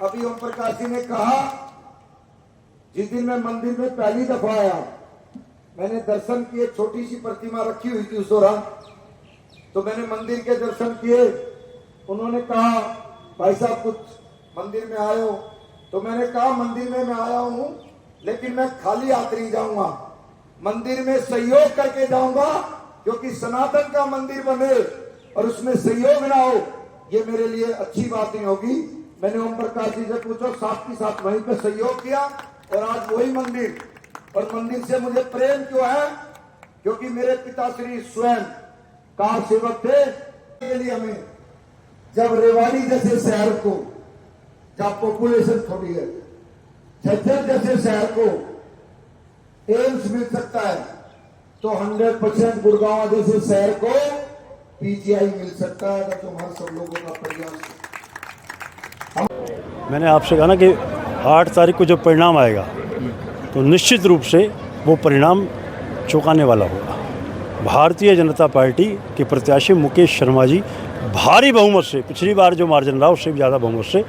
अभी ओम प्रकाश जी ने कहा, जिस दिन मैं मंदिर में पहली दफा आया, मैंने दर्शन किए, छोटी सी प्रतिमा रखी हुई थी उस दौरान, तो मैंने मंदिर के दर्शन किए। उन्होंने कहा भाई साहब कुछ मंदिर में आए हो, तो मैंने कहा मंदिर में मैं आया हूं, लेकिन मैं खाली हाथ नहीं जाऊंगा, मंदिर में सहयोग करके जाऊंगा, क्योंकि सनातन का मंदिर बने और उसमें सहयोग ना हो, ये मेरे लिए अच्छी बात नहीं होगी। मैंने ओम प्रकाश जी से पूछा, साथ ही साथ वहीं पे सहयोग किया और आज वही मंदिर, और मंदिर से मुझे प्रेम क्यों है, क्योंकि मेरे पिताश्री स्वयं कार सेवक थे। के लिए हमें जब रेवाड़ी जैसे शहर को, जहाँ पॉपुलेशन थोड़ी है, झज्जर जैसे शहर को एम्स मिल सकता है, तो 100% गुड़गांव जैसे शहर को पीजीआई मिल सकता है। तो हमारे सब लोगों का प्रयास है। मैंने आपसे कहा ना कि 8 तारीख को जब परिणाम आएगा तो निश्चित रूप से वो परिणाम चौंकाने वाला होगा। भारतीय जनता पार्टी के प्रत्याशी मुकेश शर्मा जी भारी बहुमत से, पिछली बार जो मार्जिन रहा उससे भी ज़्यादा बहुमत से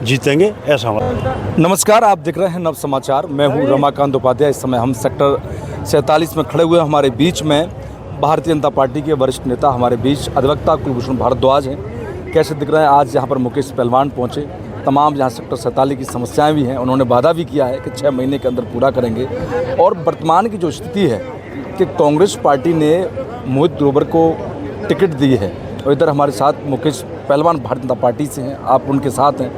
जीतेंगे, ऐसा हमारा। नमस्कार, आप देख रहे हैं नव समाचार। मैं हूं रमाकांत उपाध्याय। इस समय हम सेक्टर 47 में खड़े हुए हैं। हमारे बीच में भारतीय जनता पार्टी के वरिष्ठ नेता, हमारे बीच अधिवक्ता कुलभूषण भारद्वाज हैं। कैसे दिख रहे हैं? आज यहाँ पर मुकेश पहलवान पहुँचे। तमाम यहाँ सेक्टर 47 की समस्याएं भी हैं। उन्होंने वादा भी किया है कि 6 महीने के अंदर पूरा करेंगे। और वर्तमान की जो स्थिति है कि कांग्रेस पार्टी ने मोहित ग्रोवर को टिकट दी है, और इधर हमारे साथ मुकेश पहलवान भारतीय जनता पार्टी से हैं, आप उनके साथ हैं।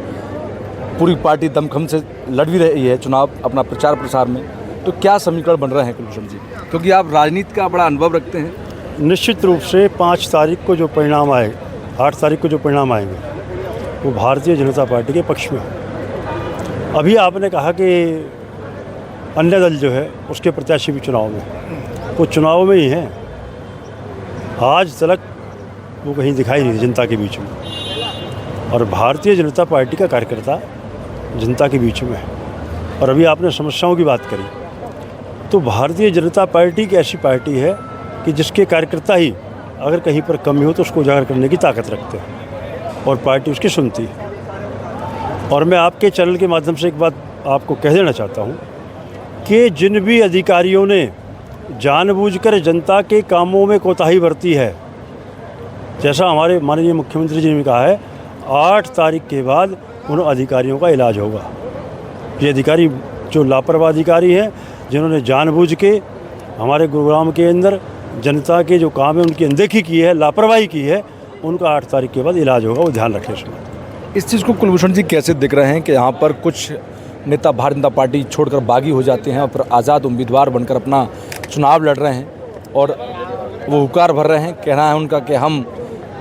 पूरी पार्टी दमखम से लड़ भी रही है चुनाव अपना प्रचार प्रसार में। तो क्या समीकरण बन रहे हैं कुलभूषण जी, क्योंकि आप राजनीति का बड़ा अनुभव रखते हैं? निश्चित रूप से 5 तारीख को जो परिणाम आए, 8 तारीख को जो परिणाम आएंगे वो भारतीय जनता पार्टी के पक्ष में हो। अभी आपने कहा कि अन्य दल जो है उसके प्रत्याशी भी चुनाव में, वो चुनाव में ही हैं। आज तक वो कहीं दिखाई नहीं जनता के बीच में, और भारतीय जनता पार्टी का कार्यकर्ता जनता के बीच में है। और अभी आपने समस्याओं की बात करी, तो भारतीय जनता पार्टी एक ऐसी पार्टी है कि जिसके कार्यकर्ता ही अगर कहीं पर कमी हो तो उसको उजागर करने की ताकत रखते हैं, और पार्टी उसकी सुनती है। और मैं आपके चैनल के माध्यम से एक बात आपको कह देना चाहता हूँ कि जिन भी अधिकारियों ने जानबूझकर जनता के कामों में कोताही बरती है, जैसा हमारे माननीय मुख्यमंत्री जी ने कहा है, 8 तारीख के बाद उन अधिकारियों का इलाज होगा। ये अधिकारी जो लापरवाह अधिकारी हैं, जिन्होंने जानबूझ के हमारे गुरुग्राम के अंदर जनता के जो काम है उनकी अनदेखी की है, लापरवाही की है, उनका 8 तारीख के बाद इलाज होगा। वो ध्यान रखें इसमें। इस चीज़ को कुलभूषण जी कैसे दिख रहे हैं कि यहाँ पर कुछ नेता भारतीय जनता पार्टी छोड़कर बागी हो जाते हैं और फिर आज़ाद उम्मीदवार बनकर अपना चुनाव लड़ रहे हैं, और वो हुकार भर रहे हैं, कहना है उनका कि हम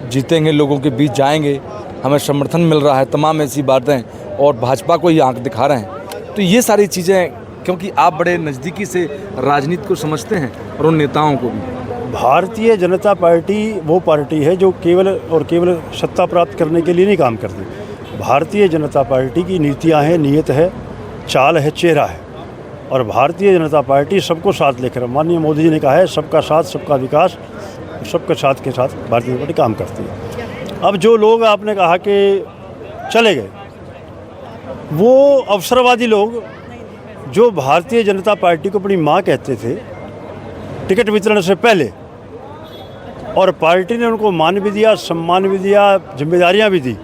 जीतेंगे, लोगों के बीच जाएंगे, हमें समर्थन मिल रहा है, तमाम ऐसी बातें, और भाजपा को ही आंख दिखा रहे हैं। तो ये सारी चीज़ें, क्योंकि आप बड़े नज़दीकी से राजनीति को समझते हैं और उन नेताओं को भी। भारतीय जनता पार्टी वो पार्टी है जो केवल और केवल सत्ता प्राप्त करने के लिए नहीं काम करती। भारतीय जनता पार्टी की नीतियां हैं, नीयत है, चाल है, चेहरा है, और भारतीय जनता पार्टी सबको साथ लेकर, माननीय मोदी जी ने कहा है सबका साथ सबका विकास, सबके साथ के साथ भारतीय जनता पार्टी काम करती है। अब जो लोग आपने कहा कि चले गए, वो अवसरवादी लोग जो भारतीय जनता पार्टी को अपनी माँ कहते थे टिकट वितरण से पहले, और पार्टी ने उनको मान भी दिया, सम्मान भी दिया, जिम्मेदारियां भी दी,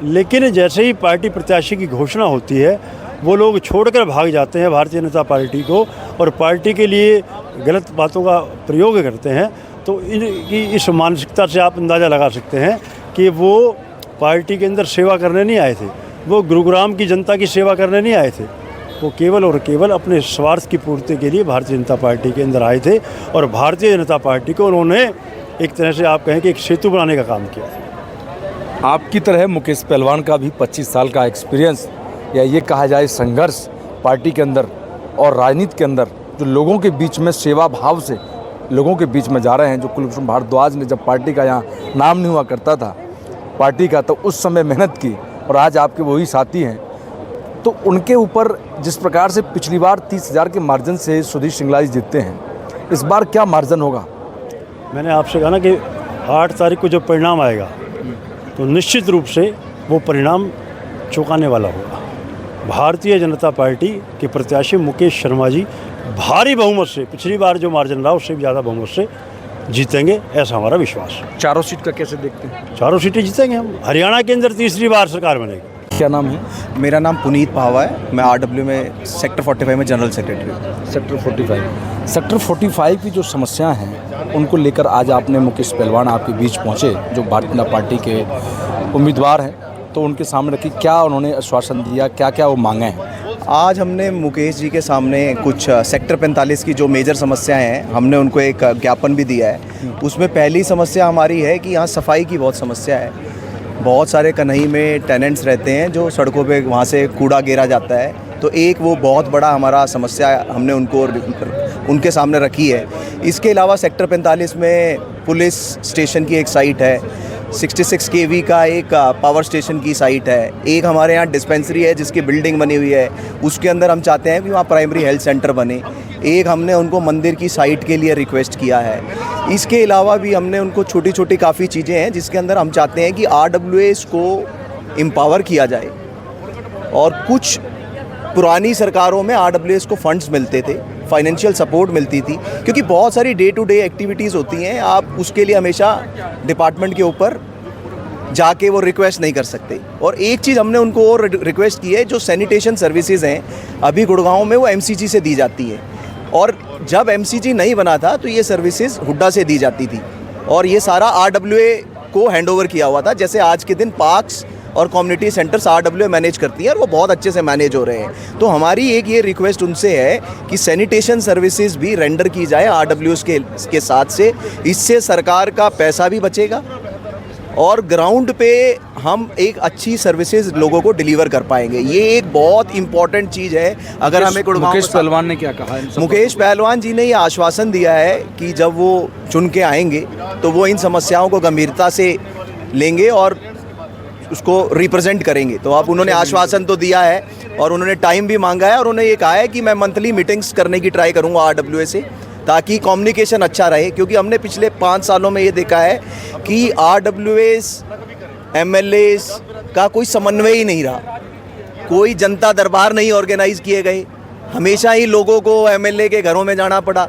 लेकिन जैसे ही पार्टी प्रत्याशी की घोषणा होती है वो लोग छोड़कर भाग जाते हैं भारतीय जनता पार्टी को, और पार्टी के लिए गलत बातों का प्रयोग करते हैं। तो इनकी इस मानसिकता से आप अंदाज़ा लगा सकते हैं कि वो पार्टी के अंदर सेवा करने नहीं आए थे, वो गुरुग्राम की जनता की सेवा करने नहीं आए थे, वो केवल और केवल अपने स्वार्थ की पूर्ति के लिए भारतीय जनता पार्टी के अंदर आए थे। और भारतीय जनता पार्टी को उन्होंने एक तरह से आप कहें कि एक सेतु बनाने का काम किया। आपकी तरह मुकेश पहलवान का भी 25 साल का एक्सपीरियंस, या ये कहा जाए संघर्ष पार्टी के अंदर और राजनीति के अंदर, जो लोगों के बीच में सेवा भाव से लोगों के बीच में जा रहे हैं। जो कुलभूषण भारद्वाज ने जब पार्टी का यहाँ नाम नहीं हुआ करता था पार्टी का, तो उस समय मेहनत की, और आज आपके वही साथी हैं। तो उनके ऊपर जिस प्रकार से पिछली बार 30,000 के मार्जिन से सुधीर श्रृंगला जी जीतते हैं, इस बार क्या मार्जिन होगा? मैंने आपसे कहा ना कि 8 तारीख को जब परिणाम आएगा तो निश्चित रूप से वो परिणाम चौंकाने वाला होगा। भारतीय जनता पार्टी के प्रत्याशी मुकेश शर्मा जी भारी बहुमत से, पिछली बार जो मार्जिन रहा उससे भी ज़्यादा बहुमत से जीतेंगे, ऐसा हमारा विश्वास है। चारों सीट का कैसे देखते हैं? चारों सीटें जीतेंगे हम। हरियाणा के अंदर तीसरी बार सरकार बनेगी। क्या नाम है? मेरा नाम पुनीत भावा है। मैं आरडब्ल्यू में सेक्टर 45 में जनरल सेक्रेटरी हूँ। सेक्टर 45 की जो समस्याएं हैं उनको लेकर आज आपने मुकेश पहलवान आपके बीच पहुंचे, जो भारतीय जनता पार्टी के उम्मीदवार हैं, तो उनके सामने रखी, क्या उन्होंने आश्वासन दिया, क्या क्या वो मांगे हैं? आज हमने मुकेश जी के सामने कुछ सेक्टर 45 की जो मेजर समस्याएं हैं, हमने उनको एक ज्ञापन भी दिया है। उसमें पहली समस्या हमारी है कि यहाँ सफाई की बहुत समस्या है। बहुत सारे कन्हई में टेनेंट्स रहते हैं जो सड़कों पे वहाँ से कूड़ा गिरा जाता है, तो एक वो बहुत बड़ा हमारा समस्या हमने उनके सामने रखी है। इसके अलावा सेक्टर 45 में पुलिस स्टेशन की एक साइट है, 66 kV का एक पावर स्टेशन की साइट है, एक हमारे यहाँ डिस्पेंसरी है जिसकी बिल्डिंग बनी हुई है, उसके अंदर हम चाहते हैं कि वहाँ प्राइमरी हेल्थ सेंटर बने। एक हमने उनको मंदिर की साइट के लिए रिक्वेस्ट किया है। इसके अलावा भी हमने उनको छोटी छोटी काफ़ी चीज़ें हैं जिसके अंदर हम चाहते हैं कि RWAs को एम्पावर किया जाए। और कुछ पुरानी सरकारों में RWAs को फंड्स मिलते थे, फाइनेंशियल सपोर्ट मिलती थी, क्योंकि बहुत सारी डे टू डे एक्टिविटीज़ होती हैं, आप उसके लिए हमेशा डिपार्टमेंट के ऊपर जाके वो रिक्वेस्ट नहीं कर सकते। और एक चीज़ हमने उनको और रिक्वेस्ट की है, जो सैनिटेशन सर्विसेज हैं अभी गुड़गांव में वो MCG से दी जाती हैं, और जब MCG नहीं बना था तो ये सर्विसेज हुड्डा से दी जाती थी, और ये सारा RWA को हैंडओवर किया हुआ था। जैसे आज के दिन पार्क्स और कम्युनिटी सेंटर्स RWA मैनेज करती है और वो बहुत अच्छे से मैनेज हो रहे हैं। तो हमारी एक ये रिक्वेस्ट उनसे है कि सैनिटेशन सर्विसेज भी रेंडर की जाए RWAs के साथ से, इससे सरकार का पैसा भी बचेगा और ग्राउंड पे हम एक अच्छी सर्विसेज लोगों को डिलीवर कर पाएंगे। ये एक बहुत इंपॉर्टेंट चीज़ है। अगर हमें मुकेश पहलवान ने क्या कहा? मुकेश पहलवान जी ने ये आश्वासन दिया है कि जब वो चुन के आएंगे तो वो इन समस्याओं को गंभीरता से लेंगे और उसको रिप्रेजेंट करेंगे। तो अब उन्होंने आश्वासन तो दिया है और उन्होंने टाइम भी मांगा है, और उन्होंने ये कहा है कि मैं मंथली मीटिंग्स करने की ट्राई करूँगा RWA से, ताकि कम्युनिकेशन अच्छा रहे। क्योंकि हमने पिछले 5 सालों में ये देखा है कि RWAs MLAs का कोई समन्वय ही नहीं रहा, कोई जनता दरबार नहीं ऑर्गेनाइज किए गए, हमेशा ही लोगों को MLA के घरों में जाना पड़ा।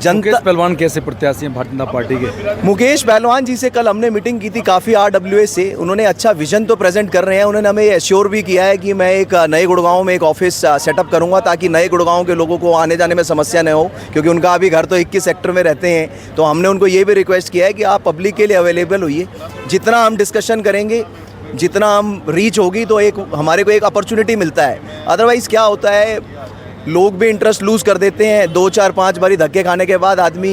मुकेश पहलवान कैसे प्रत्याशी हैं भारतीय जनता पार्टी के? मुकेश पहलवान जी से कल हमने मीटिंग की थी काफ़ी RWA से। उन्होंने अच्छा विजन तो प्रेजेंट कर रहे हैं। उन्होंने हमें एश्योर भी किया है कि मैं एक नए गुड़गांव में एक ऑफिस सेटअप करूंगा, ताकि नए गुड़गांव के लोगों को आने जाने में समस्या न हो, क्योंकि उनका अभी घर तो 21 सेक्टर में रहते हैं। तो हमने उनको ये भी रिक्वेस्ट किया है कि आप पब्लिक के लिए अवेलेबल होइए। जितना हम डिस्कशन करेंगे, जितना हम रीच होगी, तो एक हमारे को एक अपॉर्चुनिटी मिलता है। अदरवाइज़ क्या होता है, लोग भी इंटरेस्ट लूज़ कर देते हैं। 2 4 5 बारी धक्के खाने के बाद आदमी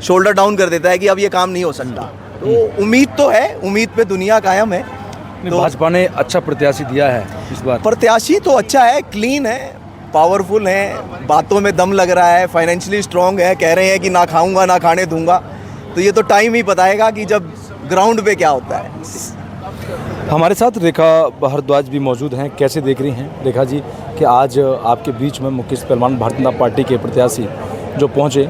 शोल्डर डाउन कर देता है कि अब ये काम नहीं हो सकता। तो उम्मीद तो है, उम्मीद पे दुनिया कायम है। तो भाजपा ने अच्छा प्रत्याशी दिया है इस बार। प्रत्याशी तो अच्छा है, क्लीन है, पावरफुल है, बातों में दम लग रहा है, फाइनेंशियली स्ट्रांग है, कह रहे हैं कि ना खाऊंगा ना खाने दूंगा। तो ये तो टाइम ही बताएगा कि जब ग्राउंड पे क्या होता है। हमारे साथ रेखा भारद्वाज भी मौजूद हैं। कैसे देख रही हैं रेखा जी कि आज आपके बीच में मुकेश पहलवान भारतीय जनता पार्टी के प्रत्याशी जो पहुंचे,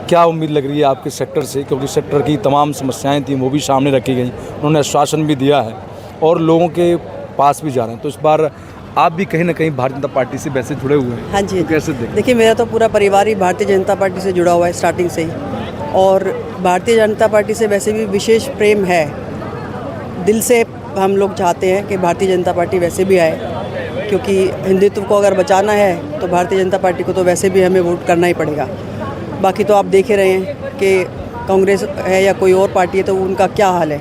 क्या उम्मीद लग रही है आपके सेक्टर से? क्योंकि सेक्टर की तमाम समस्याएं थी वो भी सामने रखी गई, उन्होंने आश्वासन भी दिया है और लोगों के पास भी जा रहे हैं। तो इस बार आप भी कहीं ना कहीं भारतीय जनता पार्टी से वैसे जुड़े हुए हैं। हाँ जी, तो कैसे देखिए मेरा तो पूरा परिवार ही भारतीय जनता पार्टी से जुड़ा हुआ है स्टार्टिंग से ही, और भारतीय जनता पार्टी से वैसे भी विशेष प्रेम है। दिल से हम लोग चाहते हैं कि भारतीय जनता पार्टी वैसे भी आए, क्योंकि हिंदुत्व को अगर बचाना है तो भारतीय जनता पार्टी को तो वैसे भी हमें वोट करना ही पड़ेगा। बाकी तो आप देख ही रहे हैं कि कांग्रेस है या कोई और पार्टी है तो उनका क्या हाल है।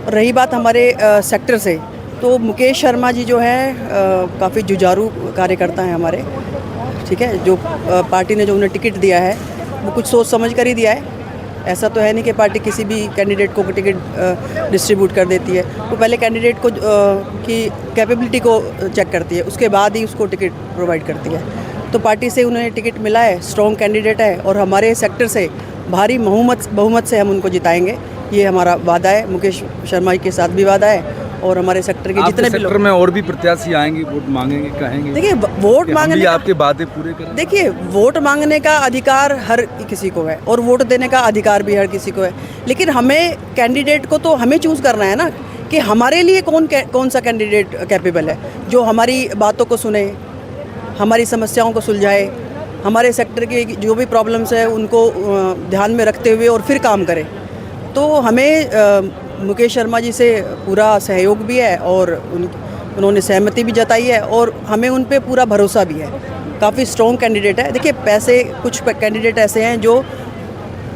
और रही बात हमारे सेक्टर से, तो मुकेश शर्मा जी जो है काफ़ी जुझारू कार्यकर्ता हैं हमारे, ठीक है। जो पार्टी ने जो उन्हें टिकट दिया है वो कुछ सोच समझ कर ही दिया है। ऐसा तो है नहीं कि पार्टी किसी भी कैंडिडेट को टिकट डिस्ट्रीब्यूट कर देती है। तो पहले कैंडिडेट को की कैपेबिलिटी को चेक करती है, उसके बाद ही उसको टिकट प्रोवाइड करती है। तो पार्टी से उन्हें टिकट मिला है, स्ट्रॉन्ग कैंडिडेट है, और हमारे सेक्टर से भारी बहुमत से हम उनको जिताएंगे, ये हमारा वादा है। मुकेश शर्मा के साथ भी वादा है, और हमारे सेक्टर के जितने भी सेक्टर में और भी प्रत्याशी आएंगे, वोट मांगेंगे, कहेंगे देखिए वोट मांगने आपके बातें पूरे करें। देखिए वोट मांगने का अधिकार हर किसी को है और वोट देने का अधिकार भी हर किसी को है, लेकिन हमें कैंडिडेट को तो हमें चूज़ करना है ना कि हमारे लिए कौन सा कैंडिडेट कैपेबल है जो हमारी बातों को सुने, हमारी समस्याओं को सुलझाए, हमारे सेक्टर की जो भी प्रॉब्लम्स है उनको ध्यान में रखते हुए और फिर काम करे। तो हमें मुकेश शर्मा जी से पूरा सहयोग भी है और उन्होंने सहमति भी जताई है और हमें उन पे पूरा भरोसा भी है। काफ़ी स्ट्रॉन्ग कैंडिडेट है। देखिए पैसे, कुछ कैंडिडेट ऐसे हैं जो,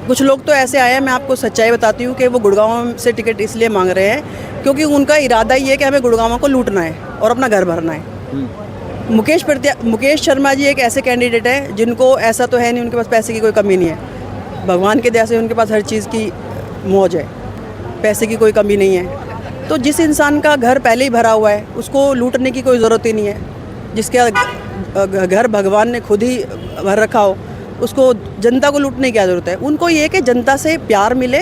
कुछ लोग तो ऐसे आए हैं, मैं आपको सच्चाई बताती हूँ कि वो गुड़गांव से टिकट इसलिए मांग रहे हैं क्योंकि उनका इरादा ये है कि हमें गुड़गांव को लूटना है और अपना घर भरना है। मुकेश शर्मा जी एक ऐसे कैंडिडेट हैं जिनको ऐसा तो है नहीं उनके पास पैसे की कोई कमी नहीं है। भगवान के दया से उनके पास हर चीज़ की मौज है, पैसे की कोई कमी नहीं है। तो जिस इंसान का घर पहले ही भरा हुआ है उसको लूटने की कोई ज़रूरत ही नहीं है। जिसके घर भगवान ने खुद ही भर रखा हो उसको जनता को लूटने की क्या ज़रूरत है। उनको ये है कि जनता से प्यार मिले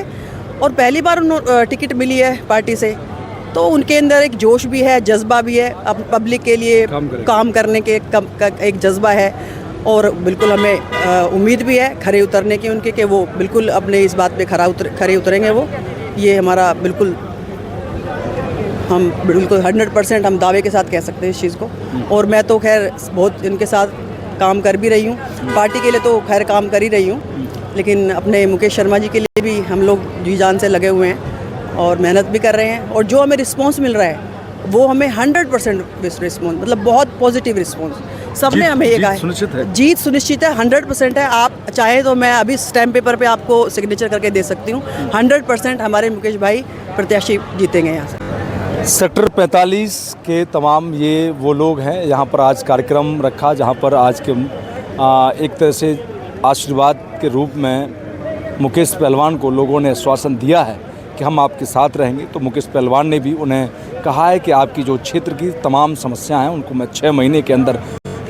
और पहली बार टिकट मिली है पार्टी से तो उनके अंदर एक जोश भी है, जज्बा भी है, पब्लिक के लिए काम करने के एक जज्बा है और बिल्कुल हमें उम्मीद भी है खरे उतरने की उनके, कि वो बिल्कुल अपने इस बात पे खरे उतरेंगे। वो ये हमारा बिल्कुल, हम बिल्कुल 100% हम दावे के साथ कह सकते हैं इस चीज़ को। और मैं तो खैर बहुत इनके साथ काम कर भी रही हूँ, पार्टी के लिए तो खैर काम कर ही रही हूँ, लेकिन अपने मुकेश शर्मा जी के लिए भी हम लोग जी जान से लगे हुए हैं और मेहनत भी कर रहे हैं। और जो हमें रिस्पांस मिल रहा है वो हमें 100% रिस्पांस, मतलब बहुत पॉजिटिव रिस्पांस। सबने हमें ये कहा है जीत सुनिश्चित है, 100% है। आप चाहें तो मैं अभी स्टैम्प पेपर पे आपको सिग्नेचर करके दे सकती हूँ। 100% हमारे मुकेश भाई प्रत्याशी जीतेंगे यहाँ से। सेक्टर 45 के तमाम ये वो लोग हैं, यहाँ पर आज कार्यक्रम रखा जहाँ पर आज के एक तरह से आशीर्वाद के रूप में मुकेश पहलवान को लोगों ने आश्वासन दिया है कि हम आपके साथ रहेंगे। तो मुकेश पहलवान ने भी उन्हें कहा है कि आपकी जो क्षेत्र की तमाम समस्याएं हैं उनको मैं 6 महीने के अंदर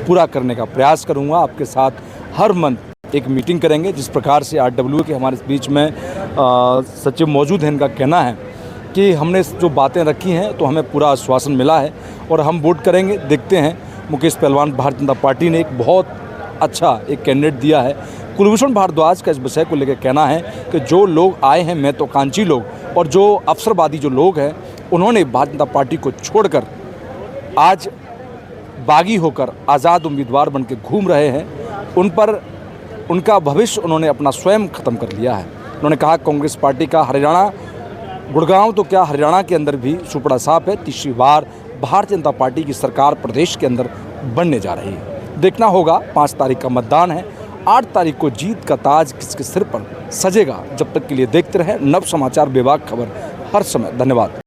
पूरा करने का प्रयास करूंगा। आपके साथ हर मंथ एक मीटिंग करेंगे। जिस प्रकार से RWA के हमारे बीच में सचिव मौजूद हैं, इनका कहना है कि हमने जो बातें रखी हैं तो हमें पूरा आश्वासन मिला है और हम वोट करेंगे। देखते हैं। मुकेश पहलवान भारतीय जनता पार्टी ने एक बहुत अच्छा एक कैंडिडेट दिया है। कुलभूषण भारद्वाज का इस विषय को लेकर कहना है कि जो लोग आए हैं महत्वाकांक्षी लोग और जो अवसरवादी जो लोग हैं उन्होंने भारतीय जनता पार्टी को छोड़कर आज बागी होकर आज़ाद उम्मीदवार बन के घूम रहे हैं, उन पर उनका भविष्य उन्होंने अपना स्वयं ख़त्म कर लिया है। उन्होंने कहा कांग्रेस पार्टी का हरियाणा, गुड़गांव तो क्या हरियाणा के अंदर भी सुपड़ा साफ है। तीसरी बार भारतीय जनता पार्टी की सरकार प्रदेश के अंदर बनने जा रही है। देखना होगा। 5 तारीख का मतदान है, 8 तारीख को जीत का ताज किसके सिर पर सजेगा। जब तक के लिए देखते रहें नव समाचार, बेबाक खबर हर समय। धन्यवाद।